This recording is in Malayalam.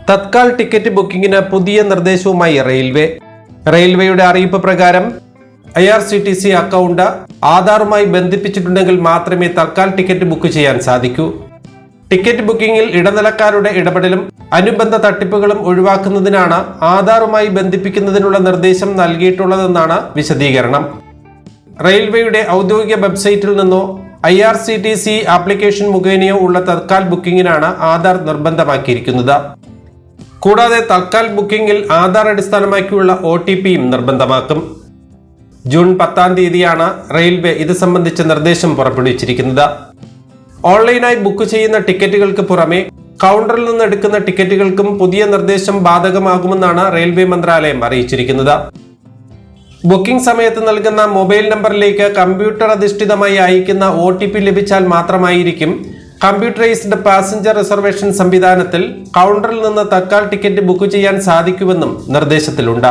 തത്കാൽ ടിക്കറ്റ് ബുക്കിംഗിന് പുതിയ നിർദ്ദേശവുമായി റെയിൽവേയുടെ അറിയിപ്പ് പ്രകാരം IRCTC അക്കൗണ്ട് ആധാറുമായി ബന്ധിപ്പിച്ചിട്ടുണ്ടെങ്കിൽ മാത്രമേ തത്കാൽ ടിക്കറ്റ് ബുക്ക് ചെയ്യാൻ സാധിക്കൂ. ടിക്കറ്റ് ബുക്കിംഗിൽ ഇടനിലക്കാരുടെ ഇടപെടലും അനുബന്ധ തട്ടിപ്പുകളും ഒഴിവാക്കുന്നതിനാണ് ആധാറുമായി ബന്ധിപ്പിക്കുന്നതിനുള്ള നിർദ്ദേശം നൽകിയിട്ടുള്ളതെന്നാണ് വിശദീകരണം. റെയിൽവേയുടെ ഔദ്യോഗിക വെബ്സൈറ്റിൽ നിന്നോ IRCTC ആപ്ലിക്കേഷൻ മുഖേനയോ ഉള്ള തത്കാൽ ബുക്കിംഗിനാണ് ആധാർ നിർബന്ധമാക്കിയിരിക്കുന്നത്. കൂടാതെ തത്കാൽ ബുക്കിംഗിൽ ആധാർ അടിസ്ഥാനമാക്കിയുള്ള OTPയും നിർബന്ധമാക്കും. ജൂൺ 10-ാം തീയതിയാണ് റെയിൽവേ ഇത് സംബന്ധിച്ച നിർദ്ദേശം പുറപ്പെടുവിച്ചിരിക്കുന്നത്. ഓൺലൈനായി ബുക്ക് ചെയ്യുന്ന ടിക്കറ്റുകൾക്ക് പുറമെ കൗണ്ടറിൽ നിന്ന് എടുക്കുന്ന ടിക്കറ്റുകൾക്കും പുതിയ നിർദ്ദേശം ബാധകമാകുമെന്നാണ് റെയിൽവേ മന്ത്രാലയം അറിയിച്ചിരിക്കുന്നത്. ബുക്കിംഗ് സമയത്ത് നൽകുന്ന മൊബൈൽ നമ്പറിലേക്ക് കമ്പ്യൂട്ടർ അധിഷ്ഠിതമായി അയക്കുന്ന OTP ലഭിച്ചാൽ മാത്രമായിരിക്കും കമ്പ്യൂട്ടറൈസ്ഡ് പാസഞ്ചർ റിസർവേഷൻ സംവിധാനത്തിൽ കൗണ്ടറിൽ നിന്ന് തത്കാൽ ടിക്കറ്റ് ബുക്ക് ചെയ്യാൻ സാധിക്കുമെന്നും നിർദ്ദേശത്തിലുണ്ട്.